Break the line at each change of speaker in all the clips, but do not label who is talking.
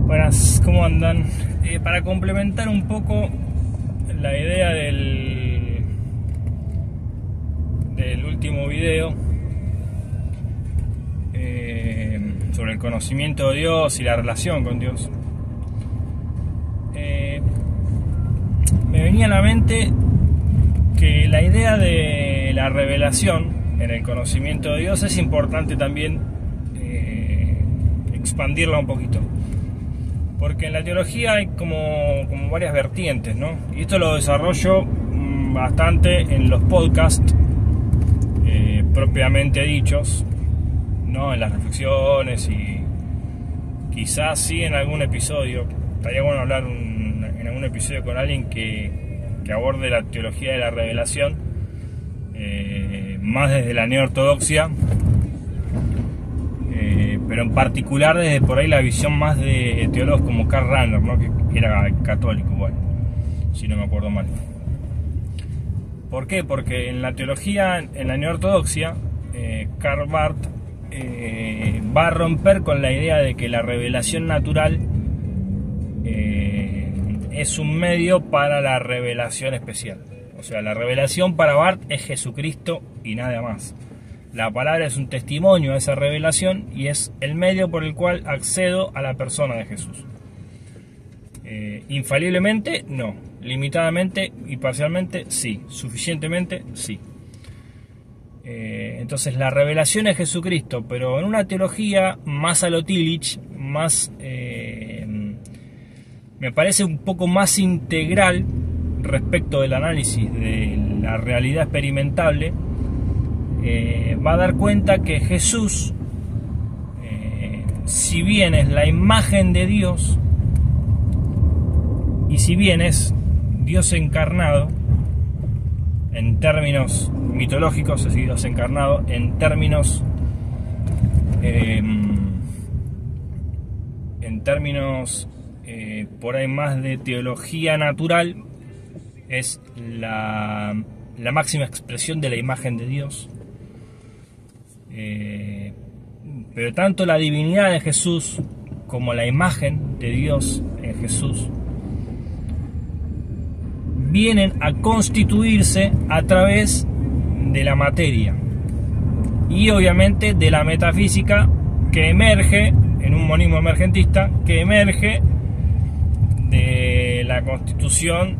Buenas, ¿cómo andan? Para complementar un poco la idea del último video sobre el conocimiento de Dios y la relación con Dios, me venía a la mente que la idea de la revelación en el conocimiento de Dios es importante también expandirla un poquito, porque en la teología hay como varias vertientes, ¿no? Y esto lo desarrollo bastante en los podcasts propiamente dichos, ¿no? En las reflexiones y quizás sí en algún episodio. Estaría bueno hablar en algún episodio con alguien que aborde la teología de la revelación más desde la neortodoxia, pero en particular desde por ahí la visión más de teólogos como Karl Rahner, ¿no? Que era católico, bueno, si no me acuerdo mal. ¿Por qué? Porque en la teología, en la neortodoxia, Karl Barth va a romper con la idea de que la revelación natural es un medio para la revelación especial. O sea, la revelación para Barth es Jesucristo y nada más. La palabra es un testimonio a esa revelación y es el medio por el cual accedo a la persona de Jesús. Infaliblemente, no. Limitadamente y parcialmente, sí. Suficientemente, sí. Entonces la revelación es Jesucristo, pero en una teología más a lo Tillich, más, me parece un poco más integral respecto del análisis de la realidad experimentable, va a dar cuenta que Jesús, si bien es la imagen de Dios y si bien es Dios encarnado en términos mitológicos, es decir, Dios encarnado en términos por ahí más de teología natural, es la máxima expresión de la imagen de Dios. Pero tanto la divinidad de Jesús como la imagen de Dios en Jesús vienen a constituirse a través de la materia y obviamente de la metafísica que emerge en un monismo emergentista, que emerge de la constitución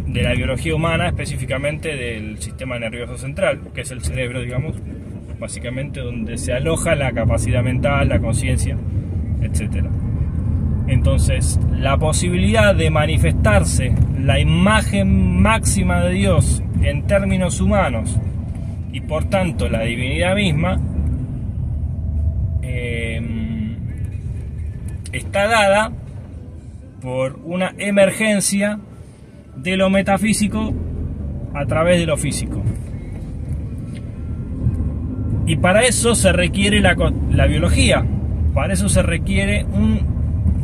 de la biología humana, específicamente del sistema nervioso central, que es el cerebro, digamos, básicamente donde se aloja la capacidad mental, la conciencia, etc. Entonces, la posibilidad de manifestarse la imagen máxima de Dios en términos humanos y por tanto la divinidad misma está dada por una emergencia de lo metafísico a través de lo físico. Y para eso se requiere la biología, para eso se requiere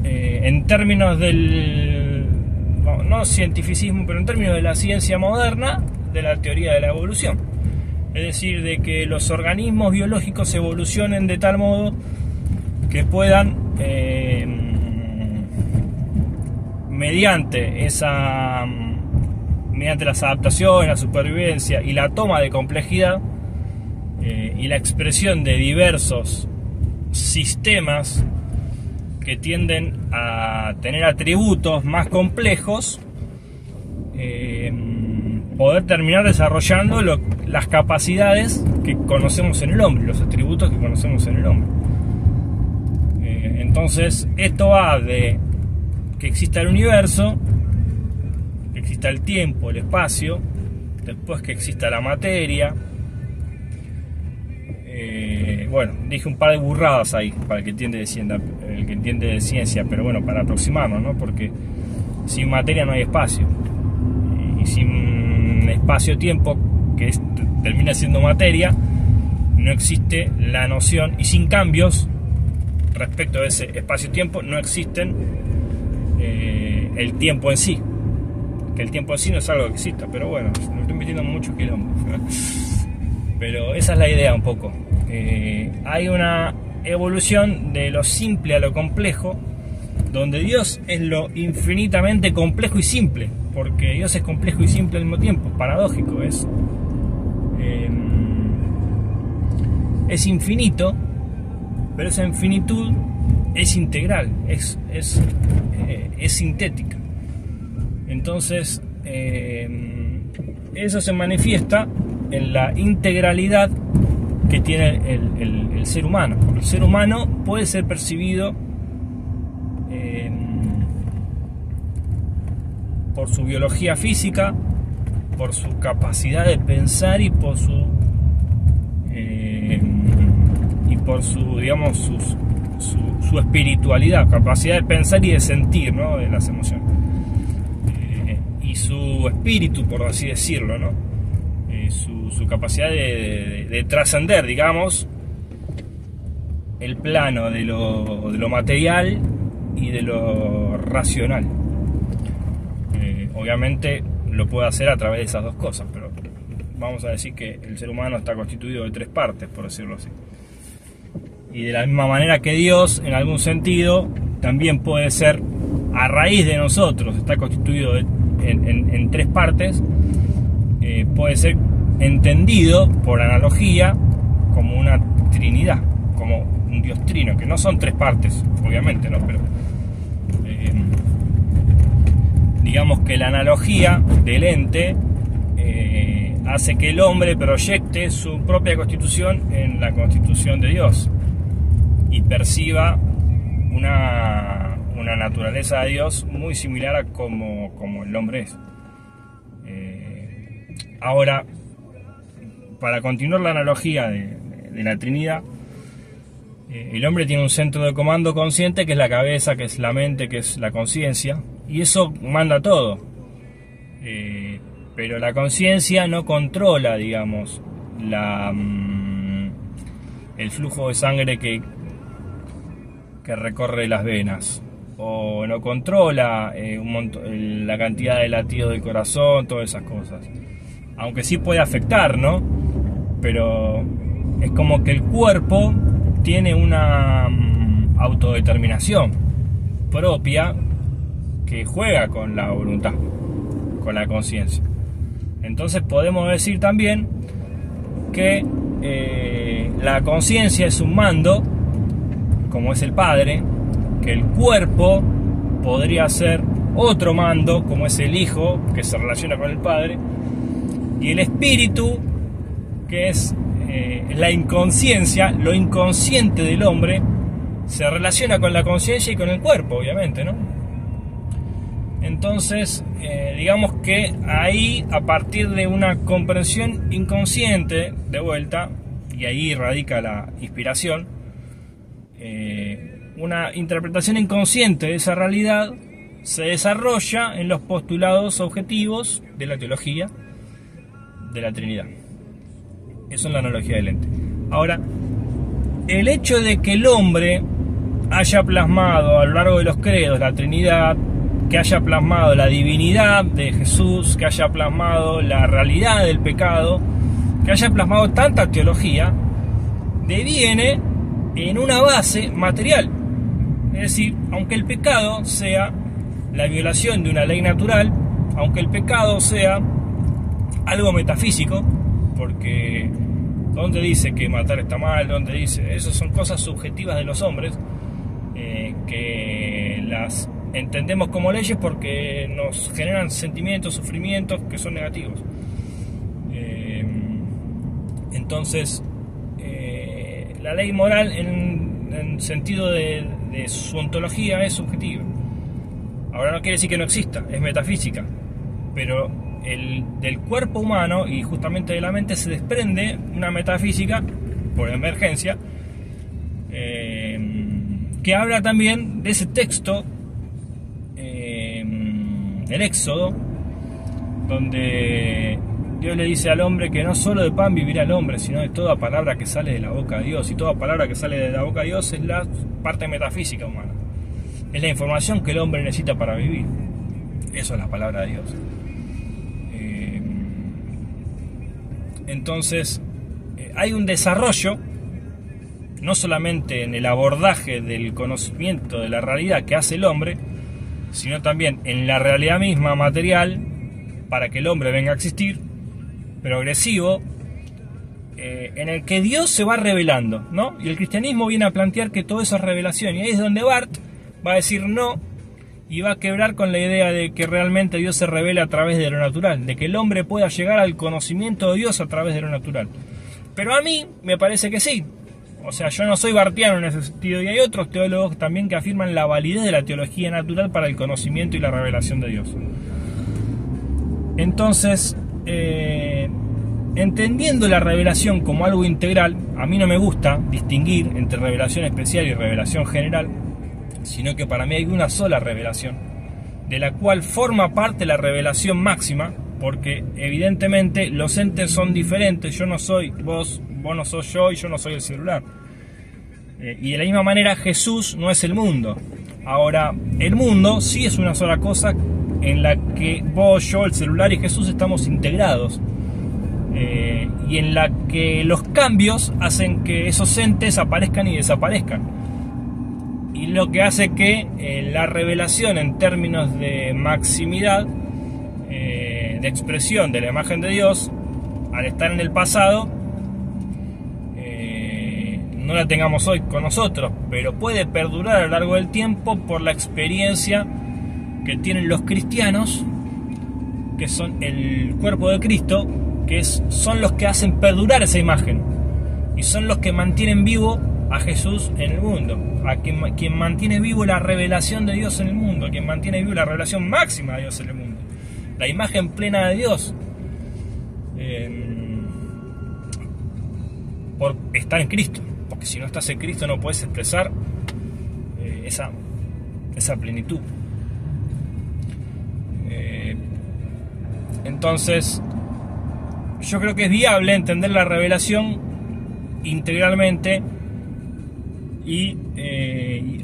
en términos del, no cientificismo, pero en términos de la ciencia moderna, de la teoría de la evolución. Es decir, de que los organismos biológicos evolucionen de tal modo que puedan, mediante las adaptaciones, la supervivencia y la toma de complejidad, y la expresión de diversos sistemas que tienden a tener atributos más complejos, poder terminar desarrollando las capacidades que conocemos en el hombre, los atributos que conocemos en el hombre. Entonces esto va de que exista el universo, que exista el tiempo, el espacio, después que exista la materia. Bueno, dije un par de burradas ahí para el que entiende de ciencia, pero bueno, para aproximarnos, ¿no? Porque sin materia no hay espacio, y sin espacio-tiempo, que termina siendo materia, no existe la noción, y sin cambios respecto a ese espacio-tiempo no existen el tiempo en sí, que el tiempo en sí no es algo que exista, pero bueno, me estoy metiendo mucho quilombo. Pero esa es la idea un poco. Hay una evolución de lo simple a lo complejo donde Dios es lo infinitamente complejo y simple, porque Dios es complejo y simple al mismo tiempo, paradójico, es infinito, pero esa infinitud es integral, es sintética. Entonces, eso se manifiesta en la integralidad que tiene el ser humano. El ser humano puede ser percibido por su biología física, por su capacidad de pensar y por su digamos su espiritualidad, capacidad de pensar y de sentir, ¿no?, de las emociones, y su espíritu, por así decirlo, ¿no?, su capacidad de trascender, digamos, el plano de lo material y de lo racional. Obviamente lo puede hacer a través de esas dos cosas, pero vamos a decir que el ser humano está constituido de tres partes, por decirlo así. Y de la misma manera que Dios, en algún sentido, también puede ser, a raíz de nosotros, está constituido en tres partes, puede ser entendido por analogía como una trinidad, como un Dios trino, que no son tres partes, obviamente, ¿no? Pero digamos que la analogía del ente hace que el hombre proyecte su propia constitución en la constitución de Dios y perciba una naturaleza de Dios muy similar a como el hombre es. Ahora, para continuar la analogía de la Trinidad, el hombre tiene un centro de comando consciente, que es la cabeza, que es la mente, que es la conciencia, y eso manda todo. Pero la conciencia no controla, digamos, el flujo de sangre que recorre las venas, o no controla la cantidad de latidos del corazón, todas esas cosas. Aunque sí puede afectar, ¿no? Pero es como que el cuerpo tiene una autodeterminación propia que juega con la voluntad, con la conciencia. Entonces podemos decir también que la conciencia es un mando, como es el Padre, que el cuerpo podría ser otro mando, como es el Hijo, que se relaciona con el Padre, y el espíritu, que es la inconsciencia, lo inconsciente del hombre, se relaciona con la conciencia y con el cuerpo, obviamente, ¿no? Entonces, digamos que ahí, a partir de una comprensión inconsciente, de vuelta, y ahí radica la inspiración, una interpretación inconsciente de esa realidad se desarrolla en los postulados objetivos de la teología de la Trinidad. Eso es la analogía del ente. Ahora, el hecho de que el hombre haya plasmado a lo largo de los credos la Trinidad, que haya plasmado la divinidad de Jesús, que haya plasmado la realidad del pecado, que haya plasmado tanta teología, deviene en una base material. Es decir, aunque el pecado sea la violación de una ley natural, aunque el pecado sea algo metafísico, porque ¿dónde dice que matar está mal? ¿Dónde dice? Esas son cosas subjetivas de los hombres, que las entendemos como leyes porque nos generan sentimientos, sufrimientos que son negativos. Entonces, la ley moral en sentido de su ontología es subjetiva. Ahora no quiere decir que no exista, es metafísica, pero del cuerpo humano y justamente de la mente se desprende una metafísica por emergencia, que habla también de ese texto del Éxodo, donde Dios le dice al hombre que no solo de pan vivirá el hombre, sino de toda palabra que sale de la boca de Dios. Y toda palabra que sale de la boca de Dios es la parte metafísica humana, es la información que el hombre necesita para vivir. Eso es la palabra de Dios. Entonces hay un desarrollo no solamente en el abordaje del conocimiento de la realidad que hace el hombre, sino también en la realidad misma material, para que el hombre venga a existir, progresivo, en el que Dios se va revelando, ¿no? Y el cristianismo viene a plantear que todo eso es revelación, y ahí es donde Barth va a decir no, y va a quebrar con la idea de que realmente Dios se revela a través de lo natural, de que el hombre pueda llegar al conocimiento de Dios a través de lo natural. Pero a mí me parece que sí. O sea, yo no soy bartiano en ese sentido, y hay otros teólogos también que afirman la validez de la teología natural para el conocimiento y la revelación de Dios. Entonces, entendiendo la revelación como algo integral, a mí no me gusta distinguir entre revelación especial y revelación general, sino que para mí hay una sola revelación, de la cual forma parte la revelación máxima, porque evidentemente los entes son diferentes. Yo no soy vos, vos no sos yo, y yo no soy el celular. Y de la misma manera Jesús no es el mundo. Ahora, el mundo sí es una sola cosa en la que vos, yo, el celular y Jesús estamos integrados. Y en la que los cambios hacen que esos entes aparezcan y desaparezcan. Y lo que hace que la revelación en términos de maximidad, de expresión de la imagen de Dios, al estar en el pasado, no la tengamos hoy con nosotros, pero puede perdurar a lo largo del tiempo por la experiencia que tienen los cristianos, que son el cuerpo de Cristo, que son los que hacen perdurar esa imagen, y son los que mantienen vivo a Jesús en el mundo, a quien mantiene vivo la revelación de Dios en el mundo, a quien mantiene vivo la revelación máxima de Dios en el mundo, la imagen plena de Dios, por estar en Cristo, porque si no estás en Cristo no puedes expresar esa plenitud. Entonces, yo creo que es viable entender la revelación integralmente, y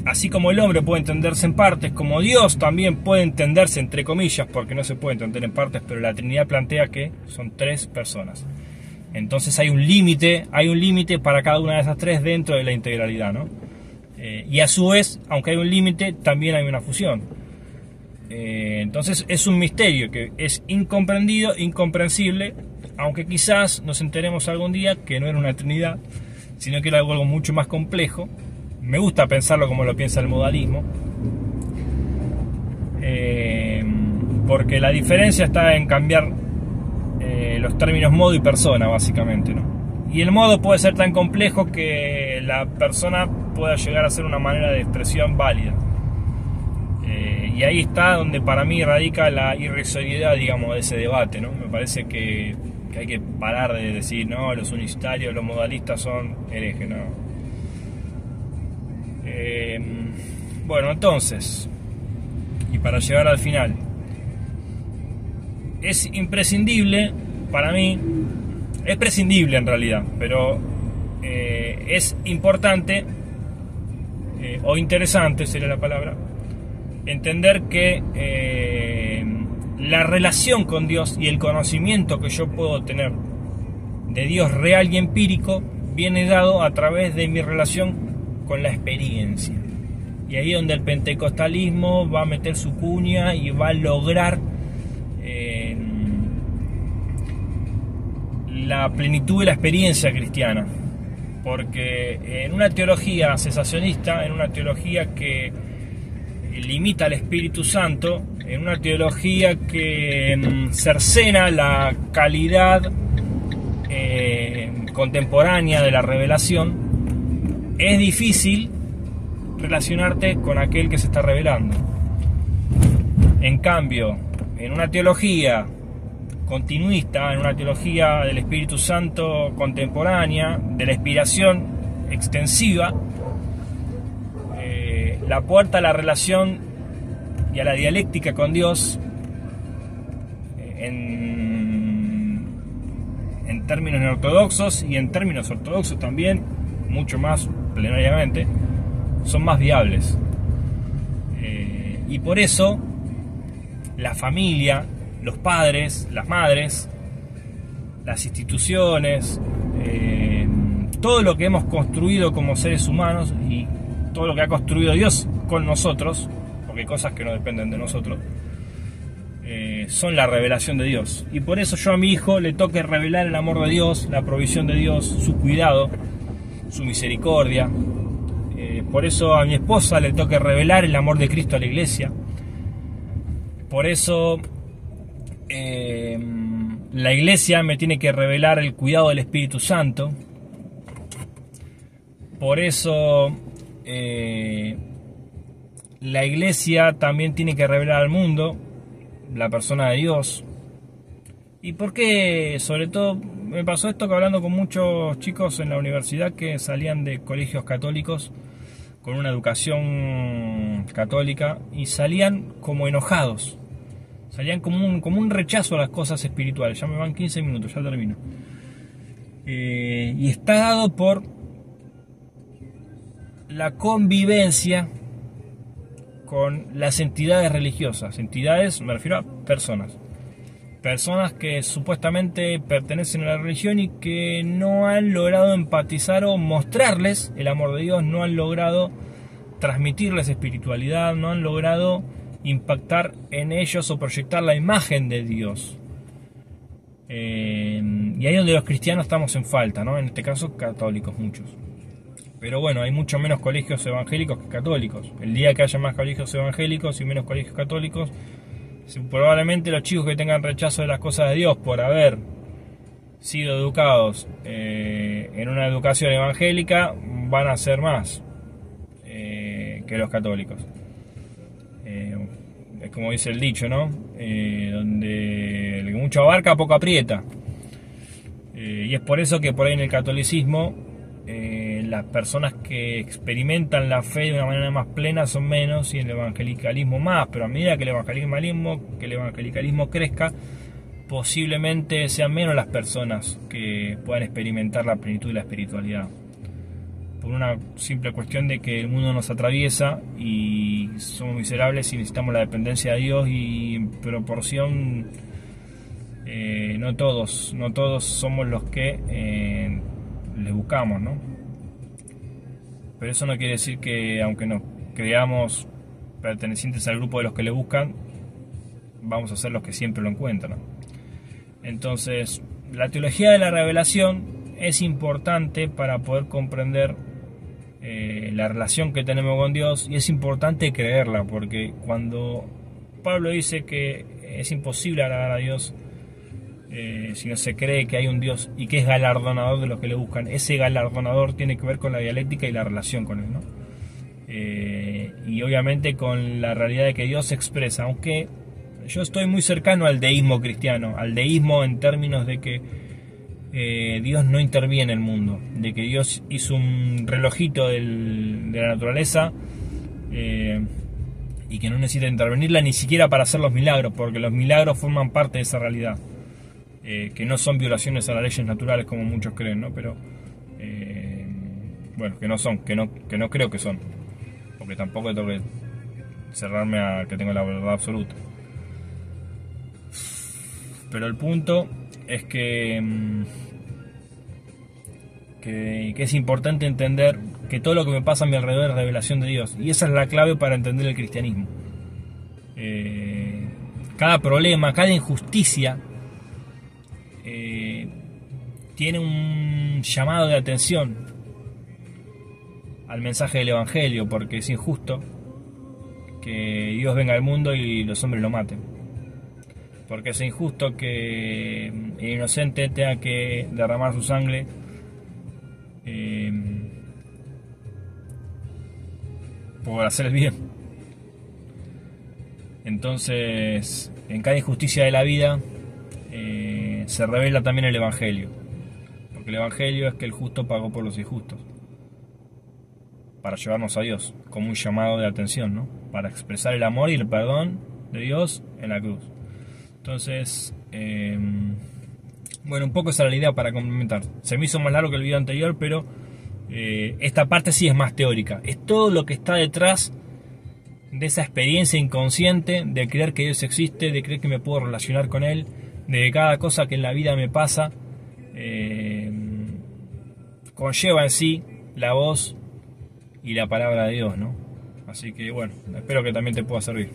así como el hombre puede entenderse en partes, como Dios también puede entenderse entre comillas, porque no se puede entender en partes, pero la Trinidad plantea que son tres personas. Entonces hay un límite para cada una de esas tres dentro de la integralidad, ¿no? Y a su vez, aunque hay un límite, también hay una fusión. Entonces es un misterio que es incomprendido, incomprensible, aunque quizás nos enteremos algún día que no era una Trinidad, sino que era algo mucho más complejo. Me gusta pensarlo como lo piensa el modalismo, porque la diferencia está en cambiar los términos modo y persona, básicamente, ¿no? Y el modo puede ser tan complejo que la persona pueda llegar a ser una manera de expresión válida. Y ahí está donde para mí radica la irrisoriedad, digamos, de ese debate, ¿no? Me parece que hay que parar de decir, no, los unicitarios, los modalistas son herejes, ¿no? Bueno, entonces, y para llegar al final, es imprescindible para mí, es prescindible en realidad, pero es importante, o interesante sería la palabra, entender que la relación con Dios y el conocimiento que yo puedo tener de Dios real y empírico viene dado a través de mi relación con la experiencia. Y ahí es donde el pentecostalismo va a meter su cuña y va a lograr la plenitud de la experiencia cristiana. Porque en una teología cesacionista, en una teología que limita al Espíritu Santo, en una teología que cercena la calidad contemporánea de la revelación, es difícil relacionarte con aquel que se está revelando. En cambio, en una teología continuista, en una teología del Espíritu Santo contemporánea, de la inspiración extensiva, la puerta a la relación y a la dialéctica con Dios, en términos neortodoxos y en términos ortodoxos también, mucho más plenariamente, son más viables. Y por eso la familia, los padres, las madres, las instituciones, todo lo que hemos construido como seres humanos y todo lo que ha construido Dios con nosotros, porque hay cosas que no dependen de nosotros, son la revelación de Dios. Y por eso yo a mi hijo le toque revelar el amor de Dios, la provisión de Dios, su cuidado, su misericordia. Por eso a mi esposa le toque revelar el amor de Cristo a la iglesia. Por eso la iglesia me tiene que revelar el cuidado del Espíritu Santo. Por eso la iglesia también tiene que revelar al mundo la persona de Dios. ¿Y por qué? Sobre todo me pasó esto que hablando con muchos chicos en la universidad que salían de colegios católicos con una educación católica y salían como enojados, salían como un rechazo a las cosas espirituales. Ya me van 15 minutos, ya termino. Y está dado por la convivencia con las entidades religiosas. Entidades, me refiero a personas que supuestamente pertenecen a la religión y que no han logrado empatizar o mostrarles el amor de Dios, no han logrado transmitirles espiritualidad, no han logrado impactar en ellos o proyectar la imagen de Dios. Y ahí es donde los cristianos estamos en falta, ¿no? En este caso católicos muchos. Pero bueno, hay mucho menos colegios evangélicos que católicos. El día que haya más colegios evangélicos y menos colegios católicos, probablemente los chicos que tengan rechazo de las cosas de Dios por haber sido educados en una educación evangélica van a ser más que los católicos. Es como dice el dicho, ¿no? Donde el que mucho abarca, poco aprieta. Y es por eso que por ahí en el catolicismo las personas que experimentan la fe de una manera más plena son menos, y en el evangelicalismo más. Pero a medida que el evangelicalismo crezca, posiblemente sean menos las personas que puedan experimentar la plenitud de la espiritualidad, por una simple cuestión de que el mundo nos atraviesa y somos miserables y necesitamos la dependencia de Dios, y en proporción no todos somos los que les buscamos, ¿no? Pero eso no quiere decir que aunque nos creamos pertenecientes al grupo de los que le buscan, vamos a ser los que siempre lo encuentran. Entonces, la teología de la revelación es importante para poder comprender la relación que tenemos con Dios, y es importante creerla, porque cuando Pablo dice que es imposible agradar a Dios si no se cree que hay un Dios y que es galardonador de los que le buscan, ese galardonador tiene que ver con la dialéctica y la relación con Él, ¿no? Y obviamente con la realidad de que Dios se expresa, aunque yo estoy muy cercano al deísmo cristiano, al deísmo en términos de que Dios no interviene en el mundo, de que Dios hizo un relojito de la naturaleza y que no necesita intervenirla ni siquiera para hacer los milagros, porque los milagros forman parte de esa realidad, que no son violaciones a las leyes naturales como muchos creen, ¿no? Pero bueno, que no son, que no creo que son, porque tampoco tengo que cerrarme a que tengo la verdad absoluta. Pero el punto es que es importante entender que todo lo que me pasa a mi alrededor es revelación de Dios, y esa es la clave para entender el cristianismo. Cada problema, cada injusticia tiene un llamado de atención al mensaje del Evangelio, porque es injusto que Dios venga al mundo y los hombres lo maten, porque es injusto que el inocente tenga que derramar su sangre por hacer el bien. Entonces, en cada injusticia de la vida se revela también el Evangelio, porque el Evangelio es que el justo pagó por los injustos para llevarnos a Dios, como un llamado de atención, ¿no? Para expresar el amor y el perdón de Dios en la cruz. Entonces, bueno, un poco esa era la idea para complementar. Se me hizo más largo que el video anterior, pero esta parte sí es más teórica. Es todo lo que está detrás de esa experiencia inconsciente de creer que Dios existe, de creer que me puedo relacionar con Él, de que cada cosa que en la vida me pasa conlleva en sí la voz y la palabra de Dios, ¿no? Así que bueno, espero que también te pueda servir.